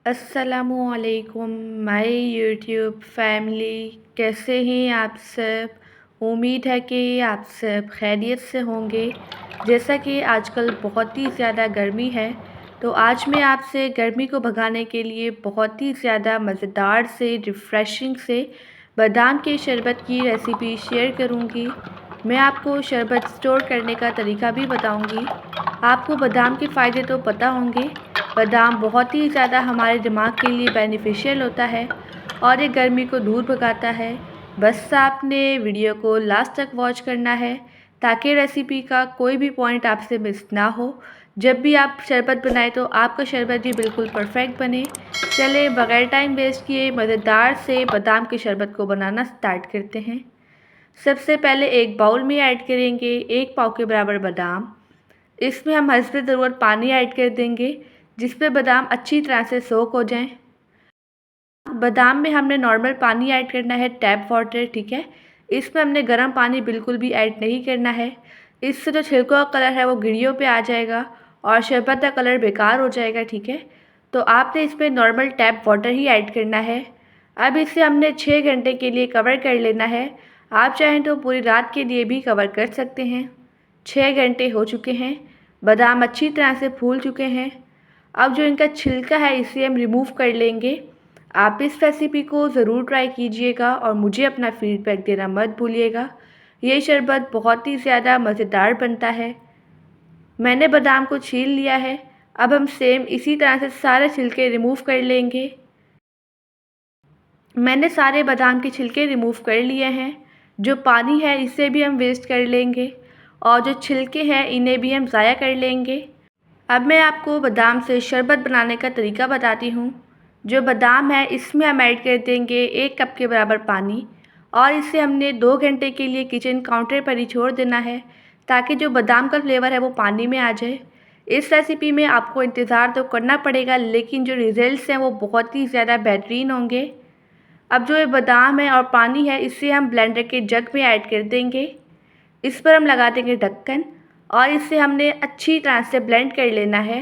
अस्सलामुअलैकुम my YouTube family, कैसे हैं आप सब। उम्मीद है कि आप सब खैरियत से होंगे। जैसा कि आजकल बहुत ही ज़्यादा गर्मी है, तो आज मैं आपसे गर्मी को भगाने के लिए बहुत ही ज़्यादा मज़ेदार से रिफ़्रेशिंग से बादाम के शरबत की रेसिपी शेयर करूंगी। मैं आपको शरबत स्टोर करने का तरीका भी बताऊंगी। आपको बादाम के फ़ायदे तो पता होंगे। बादाम बहुत ही ज़्यादा हमारे दिमाग के लिए बेनिफिशियल होता है और ये गर्मी को दूर भगाता है। बस आपने वीडियो को लास्ट तक वॉच करना है ताकि रेसिपी का कोई भी पॉइंट आपसे मिस ना हो। जब भी आप शरबत बनाएं तो आपका शरबत भी बिल्कुल परफेक्ट बने। चले बगैर टाइम वेस्ट किए मज़ेदार से बादाम के शरबत को बनाना स्टार्ट करते हैं। सबसे पहले एक बाउल में ऐड करेंगे 1 पाव के बराबर बादाम। इसमें हम हस्बे ज़रूरत पानी ऐड कर देंगे जिसपे बादाम अच्छी तरह से सोक हो जाएं। बादाम में हमने नॉर्मल पानी ऐड करना है, टैप वाटर, ठीक है। इसमें हमने गर्म पानी बिल्कुल भी ऐड नहीं करना है। इससे जो छिलकों का कलर है वो गिरियों पे आ जाएगा और शरबत का कलर बेकार हो जाएगा, ठीक है। तो आपने इसमें नॉर्मल टैप वाटर ही ऐड करना है। अब इसे हमने 6 घंटे के लिए कवर कर लेना है। आप चाहें तो पूरी रात के लिए भी कवर कर सकते हैं। 6 घंटे हो चुके हैं, बादाम अच्छी तरह से फूल चुके हैं। अब जो इनका छिलका है इसे हम रिमूव कर लेंगे। आप इस रेसिपी को ज़रूर ट्राई कीजिएगा और मुझे अपना फीडबैक देना मत भूलिएगा। ये शरबत बहुत ही ज़्यादा मज़ेदार बनता है। मैंने बादाम को छील लिया है। अब हम सेम इसी तरह से सारे छिलके रिमूव कर लेंगे। मैंने सारे बादाम के छिलके रिमूव कर लिए हैं। जो पानी है इसे भी हम वेस्ट कर लेंगे और जो छिलके हैं इन्हें भी हम ज़ाया कर लेंगे। अब मैं आपको बादाम से शरबत बनाने का तरीका बताती हूँ। जो बादाम है इसमें हम ऐड कर देंगे 1 कप के बराबर पानी और इसे हमने 2 घंटे के लिए किचन काउंटर पर ही छोड़ देना है ताकि जो बादाम का फ्लेवर है वो पानी में आ जाए। इस रेसिपी में आपको इंतज़ार तो करना पड़ेगा लेकिन जो रिज़ल्ट्स हैं वो बहुत ही ज़्यादा बेहतरीन होंगे। अब जो ये बादाम है और पानी है इसे हम ब्लेंडर के जग में ऐड कर देंगे। इस पर हम लगा देंगे ढक्कन और इसे हमने अच्छी तरह से ब्लेंड कर लेना है।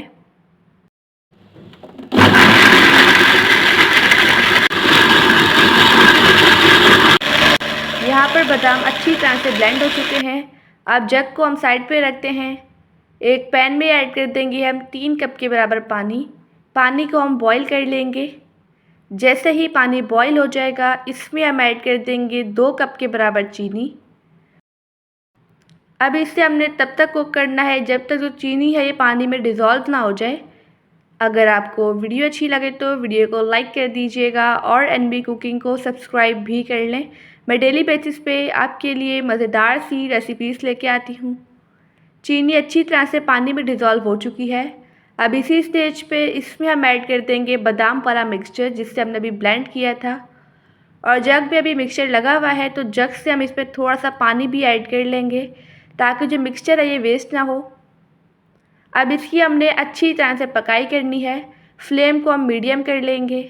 यहाँ पर बादाम अच्छी तरह से ब्लेंड हो चुके हैं। अब जग को हम साइड पे रखते हैं। एक पैन में ऐड कर देंगे हम 3 कप के बराबर पानी। पानी को हम बॉईल कर लेंगे। जैसे ही पानी बॉईल हो जाएगा इसमें हम ऐड कर देंगे 2 कप के बराबर चीनी। अब इसे हमने तब तक कुक करना है जब तक जो चीनी है ये पानी में डिज़ोल्व ना हो जाए। अगर आपको वीडियो अच्छी लगे तो वीडियो को लाइक कर दीजिएगा और एनबी कुकिंग को सब्सक्राइब भी कर लें। मैं डेली बेसिस पे आपके लिए मज़ेदार सी रेसिपीज़ लेके आती हूँ। चीनी अच्छी तरह से पानी में डिज़ोल्व हो चुकी है। अब इसी स्टेज पे इसमें हम ऐड कर देंगे बादाम वाला मिक्सचर जिससे हमने अभी ब्लेंड किया था। और जग पे अभी मिक्सचर लगा हुआ है तो जग से हम इस पर थोड़ा सा पानी भी ऐड कर लेंगे ताकि जो मिक्सचर है ये वेस्ट ना हो। अब इसकी हमने अच्छी तरह से पकाई करनी है। फ्लेम को हम मीडियम कर लेंगे।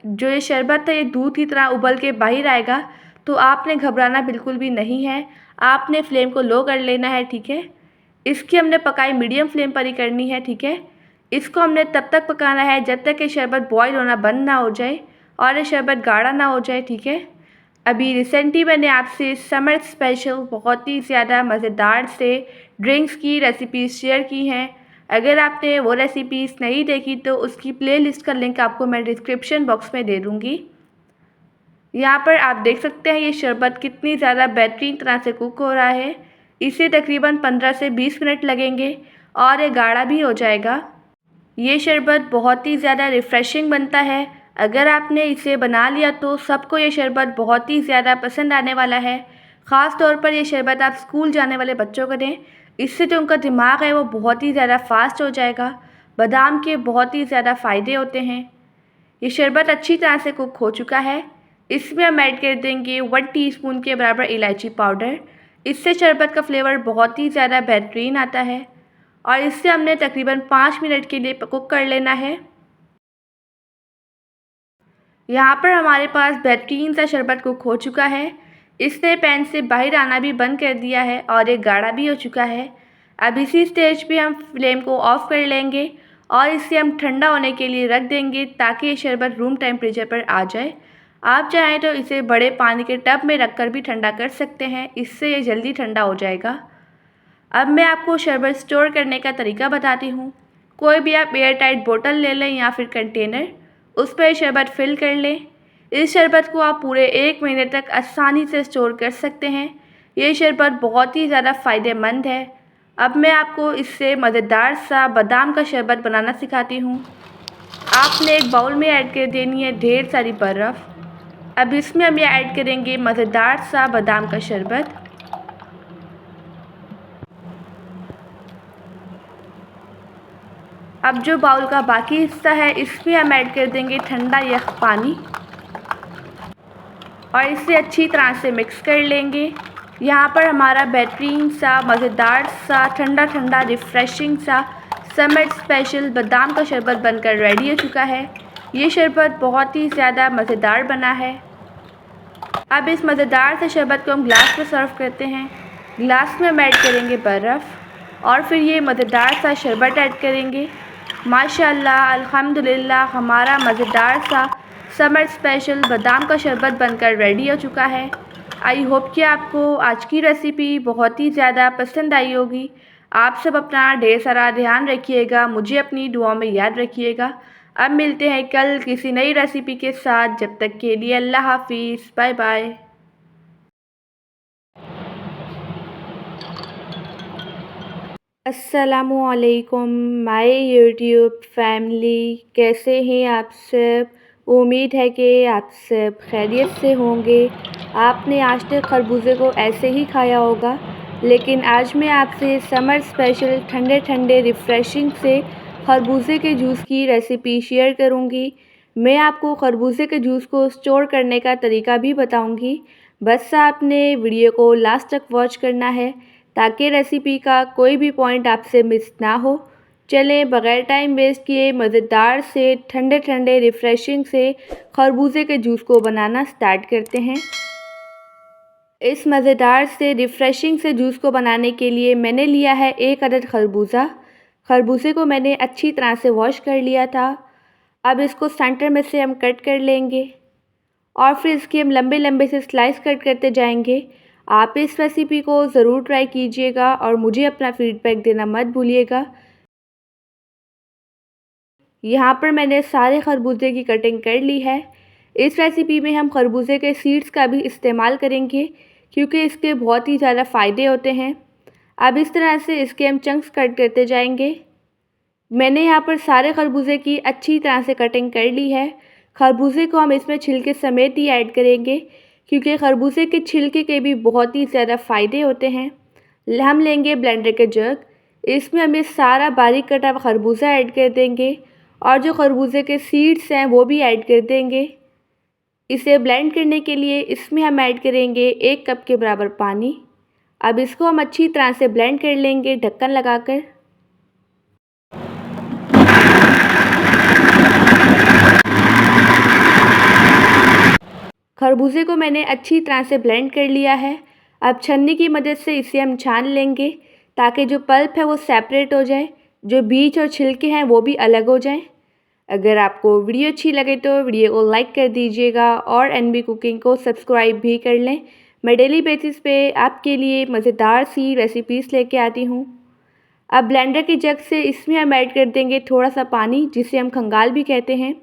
जो ये शरबत है ये दूध की तरह उबल के बाहर आएगा तो आपने घबराना बिल्कुल भी नहीं है। आपने फ्लेम को लो कर लेना है, ठीक है। इसकी हमने पकाई मीडियम फ्लेम पर ही करनी है, ठीक है। इसको हमने तब तक पकाना है जब तक ये शरबत बॉयल होना बंद ना हो जाए और ये शरबत गाढ़ा ना हो जाए, ठीक है। अभी रिसेंटली मैंने आपसे समर स्पेशल बहुत ही ज़्यादा मज़ेदार से ड्रिंक्स की रेसिपीज़ शेयर की हैं। अगर आपने वो रेसिपीज़ नहीं देखी तो उसकी प्लेलिस्ट का लिंक आपको मैं डिस्क्रिप्शन बॉक्स में दे दूँगी। यहाँ पर आप देख सकते हैं ये शरबत कितनी ज़्यादा बेहतरीन तरह से कुक हो रहा है। इसे तकरीबन 15 से 20 मिनट लगेंगे और ये गाढ़ा भी हो जाएगा। ये शरबत बहुत ही ज़्यादा रिफ़्रेशिंग बनता है। अगर आपने इसे बना लिया तो सबको ये शरबत बहुत ही ज़्यादा पसंद आने वाला है। ख़ास तौर पर ये शरबत आप स्कूल जाने वाले बच्चों को दें। इससे जो उनका दिमाग है वो बहुत ही ज़्यादा फास्ट हो जाएगा। बादाम के बहुत ही ज़्यादा फ़ायदे होते हैं। ये शरबत अच्छी तरह से कुक हो चुका है। इसमें हम ऐड कर देंगे 1 टीस्पून के बराबर इलायची पाउडर। इससे शरबत का फ्लेवर बहुत ही ज़्यादा बेहतरीन आता है और इससे हमने तकरीबन 5 मिनट के लिए कुक कर लेना है। यहाँ पर हमारे पास बेहतरीन सा शरबत कुक हो चुका है। इसने पैन से बाहर आना भी बंद कर दिया है और ये गाढ़ा भी हो चुका है। अब इसी स्टेज पे हम फ्लेम को ऑफ़ कर लेंगे और इसे हम ठंडा होने के लिए रख देंगे ताकि ये शरबत रूम टेम्परेचर पर आ जाए। आप चाहें तो इसे बड़े पानी के टब में रखकर भी ठंडा कर सकते हैं, इससे ये जल्दी ठंडा हो जाएगा। अब मैं आपको शरबत स्टोर करने का तरीका बताती हूँ। कोई भी आप एयर टाइट बोतल ले लें या फिर कंटेनर, उस पर शरबत फिल कर लें। इस शरबत को आप पूरे 1 महीने तक आसानी से स्टोर कर सकते हैं। ये शरबत बहुत ही ज़्यादा फ़ायदेमंद है। अब मैं आपको इससे मज़ेदार सा बादाम का शरबत बनाना सिखाती हूँ। आपने एक बाउल में ऐड कर देनी है ढेर सारी बर्फ़। अब इसमें हम ये ऐड करेंगे मज़ेदार सा बादाम का शरबत। अब जो बाउल का बाकी हिस्सा है इसमें हम ऐड कर देंगे ठंडा यख पानी और इसे अच्छी तरह से मिक्स कर लेंगे। यहाँ पर हमारा बेहतरीन सा मज़ेदार सा ठंडा ठंडा रिफ़्रेशिंग सा समर स्पेशल बादाम का शरबत बनकर रेडी हो चुका है। ये शरबत बहुत ही ज़्यादा मज़ेदार बना है। अब इस मज़ेदार से शरबत को हम ग्लास में सर्व करते हैं। ग्लास में हम ऐड करेंगे बर्फ़ और फिर ये मज़ेदार सा शरबत ऐड करेंगे। माशाअल्लाह अल्हम्दुलिल्लाह हमारा मज़ेदार सा समर स्पेशल बादाम का शरबत बनकर रेडी हो चुका है। आई होप कि आपको आज की रेसिपी बहुत ही ज़्यादा पसंद आई होगी। आप सब अपना ढेर सारा ध्यान रखिएगा, मुझे अपनी दुआ में याद रखिएगा। अब मिलते हैं कल किसी नई रेसिपी के साथ। जब तक के लिए अल्लाह हाफिज़, बाय बाय। अस्सलामुअलैकुम माय यूट्यूब फैमिली, कैसे हैं आप सब। उम्मीद है कि आप सब खैरियत से होंगे। आपने आज तक खरबूजे को ऐसे ही खाया होगा, लेकिन आज मैं आपसे समर स्पेशल ठंडे ठंडे रिफ़्रेशिंग से खरबूजे के जूस की रेसिपी शेयर करूंगी। मैं आपको खरबूजे के जूस को स्टोर करने का तरीका भी बताऊंगी। बस आपने वीडियो को लास्ट तक वॉच करना है ताकि रेसिपी का कोई भी पॉइंट आपसे मिस ना हो। चलें बग़ैर टाइम वेस्ट किए मज़ेदार से ठंडे ठंडे रिफ़्रेशिंग से खरबूजे के जूस को बनाना स्टार्ट करते हैं। इस मज़ेदार से रिफ़्रेशिंग से जूस को बनाने के लिए मैंने लिया है 1 अदद खरबूजा। खरबूजे को मैंने अच्छी तरह से वॉश कर लिया था। अब इसको सेंटर में से हम कट कर लेंगे और फिर इसके हम लंबे लंबे से स्लाइस कट करते जाएंगे। आप इस रेसिपी को ज़रूर ट्राई कीजिएगा और मुझे अपना फ़ीडबैक देना मत भूलिएगा। यहाँ पर मैंने सारे खरबूजे की कटिंग कर ली है। इस रेसिपी में हम खरबूजे के सीड्स का भी इस्तेमाल करेंगे क्योंकि इसके बहुत ही ज़्यादा फ़ायदे होते हैं। अब इस तरह से इसके हम चंक्स कट करते जाएंगे। मैंने यहाँ पर सारे खरबूजे की अच्छी तरह से कटिंग कर ली है। खरबूजे को हम इसमें छिलके समेत ही ऐड करेंगे क्योंकि खरबूजे के छिलके के भी बहुत ही ज़्यादा फ़ायदे होते हैं। हम लेंगे ब्लेंडर के जग, इसमें हम ये सारा बारीक कटा हुआ खरबूजा ऐड कर देंगे और जो खरबूजे के सीड्स हैं वो भी ऐड कर देंगे। इसे ब्लेंड करने के लिए इसमें हम ऐड करेंगे 1 कप के बराबर पानी। अब इसको हम अच्छी तरह से ब्लेंड कर लेंगे ढक्कन लगाकर। खरबूजे को मैंने अच्छी तरह से ब्लेंड कर लिया है। अब छन्नी की मदद से इसे हम छान लेंगे ताकि जो पल्प है वो सेपरेट हो जाए, जो बीज और छिलके हैं वो भी अलग हो जाएं। अगर आपको वीडियो अच्छी लगे तो वीडियो को लाइक कर दीजिएगा और एनबी कुकिंग को सब्सक्राइब भी कर लें। मैं डेली बेसिस पे आपके लिए मज़ेदार सी रेसिपीज़ लेके आती हूँ। अब ब्लेंडर की जग से इसमें हम ऐड कर देंगे थोड़ा सा पानी, जिसे हम खंगाल भी कहते हैं,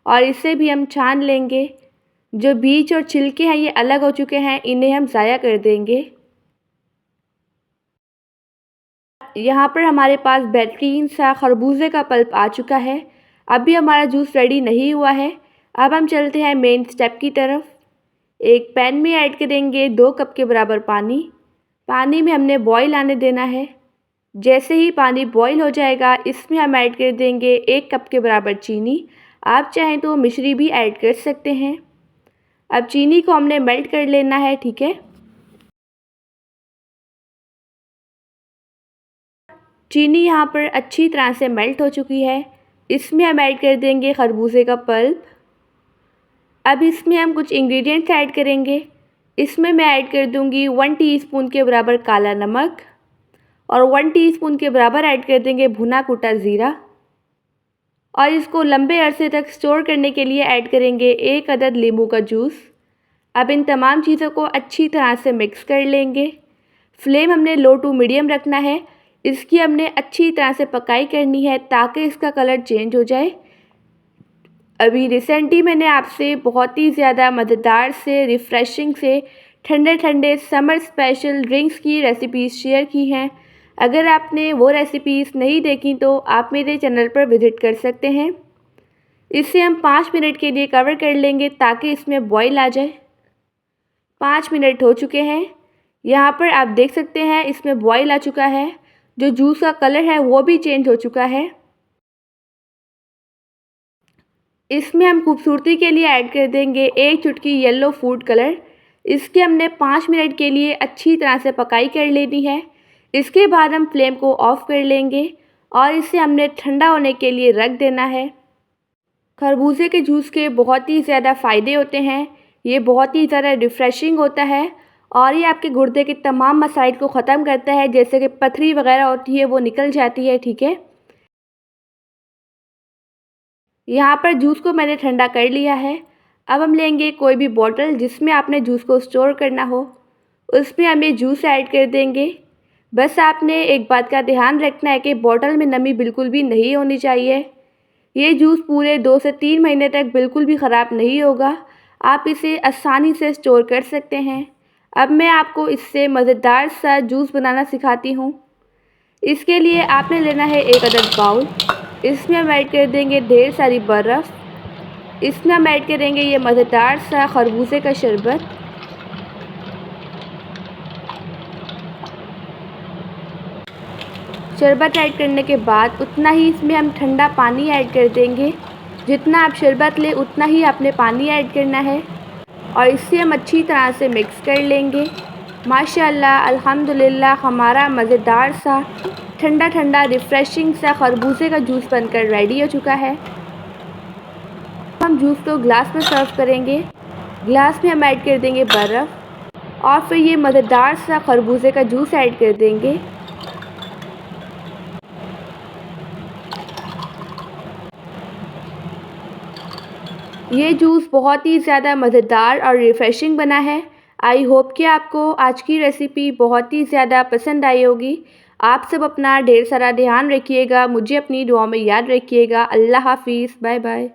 और इसे भी हम छान लेंगे। जो बीज और छिलके हैं ये अलग हो चुके हैं, इन्हें हम ज़ाया कर देंगे। यहाँ पर हमारे पास बेहतरीन सा खरबूजे का पल्प आ चुका है। अभी हमारा जूस रेडी नहीं हुआ है। अब हम चलते हैं मेन स्टेप की तरफ। एक पैन में ऐड करेंगे 2 कप के बराबर पानी। पानी में हमने बॉईल आने देना है। जैसे ही पानी बॉईल हो जाएगा इसमें हम ऐड कर देंगे 1 कप के बराबर चीनी। आप चाहें तो मिश्री भी ऐड कर सकते हैं। अब चीनी को हमने मेल्ट कर लेना है, ठीक है। चीनी यहाँ पर अच्छी तरह से मेल्ट हो चुकी है। इसमें हम ऐड कर देंगे खरबूजे का पल्प। अब इसमें हम कुछ इंग्रेडिएंट्स ऐड करेंगे। इसमें मैं ऐड कर दूंगी 1 टीस्पून के बराबर काला नमक और 1 टीस्पून के बराबर ऐड कर देंगे भुना कुटा ज़ीरा। और इसको लंबे अरसे तक स्टोर करने के लिए ऐड करेंगे 1 अदद नींबू का जूस। अब इन तमाम चीज़ों को अच्छी तरह से मिक्स कर लेंगे। फ्लेम हमने लो टू मीडियम रखना है। इसकी हमने अच्छी तरह से पकाई करनी है ताकि इसका कलर चेंज हो जाए। अभी रिसेंटली मैंने आपसे बहुत ही ज़्यादा मज़ेदार से, रिफ़्रेशिंग से, ठंडे ठंडे समर स्पेशल ड्रिंक्स की रेसिपीज़ शेयर की हैं। अगर आपने वो रेसिपीज़ नहीं देखी तो आप मेरे चैनल पर विज़िट कर सकते हैं। इसे हम 5 मिनट के लिए कवर कर लेंगे ताकि इसमें बॉईल आ जाए। 5 मिनट हो चुके हैं। यहाँ पर आप देख सकते हैं इसमें बॉईल आ चुका है। जो जूस का कलर है वो भी चेंज हो चुका है। इसमें हम खूबसूरती के लिए ऐड कर देंगे 1 चुटकी येलो फूड कलर। इसके हमने 5 मिनट के लिए अच्छी तरह से पकाई कर लेनी है। इसके बाद हम फ्लेम को ऑफ़ कर लेंगे और इसे हमने ठंडा होने के लिए रख देना है। खरबूजे के जूस के बहुत ही ज़्यादा फ़ायदे होते हैं। ये बहुत ही ज़्यादा रिफ़्रेशिंग होता है और ये आपके गुर्दे के तमाम मसाइल को ख़त्म करता है, जैसे कि पथरी वगैरह होती है वो निकल जाती है। ठीक है, यहाँ पर जूस को मैंने ठंडा कर लिया है। अब हम लेंगे कोई भी बॉटल जिसमें आपने जूस को स्टोर करना हो, उसमें हम ये जूस ऐड कर देंगे। बस आपने एक बात का ध्यान रखना है कि बॉटल में नमी बिल्कुल भी नहीं होनी चाहिए। ये जूस पूरे 2 से 3 महीने तक बिल्कुल भी ख़राब नहीं होगा। आप इसे आसानी से स्टोर कर सकते हैं। अब मैं आपको इससे मज़ेदार सा जूस बनाना सिखाती हूँ। इसके लिए आपने लेना है 1 अदद बाउल। इसमें हम ऐड कर देंगे ढेर सारी बर्फ़। इसमें हम ऐड करेंगे ये मज़ेदार सा खरबूजे का शरबत। शरबत ऐड करने के बाद उतना ही इसमें हम ठंडा पानी ऐड कर देंगे। जितना आप शरबत लें उतना ही आपने पानी ऐड करना है और इसे हम अच्छी तरह से मिक्स कर लेंगे। माशाअल्लाह, अल्हम्दुलिल्लाह, हमारा मज़ेदार सा ठंडा ठंडा रिफ़्रेशिंग सा खरबूजे का जूस बनकर रेडी हो चुका है। हम जूस को ग्लास में सर्व करेंगे। ग्लास में हम ऐड कर देंगे बर्फ़ और फिर ये मज़ेदार सा खरबूजे का जूस ऐड कर देंगे। ये जूस बहुत ही ज़्यादा मज़ेदार और रिफ़्रेशिंग बना है। आई होप कि आपको आज की रेसिपी बहुत ही ज़्यादा पसंद आई होगी। आप सब अपना ढेर सारा ध्यान रखिएगा। मुझे अपनी दुआओं में याद रखिएगा। अल्लाह हाफ़िज़। Bye bye.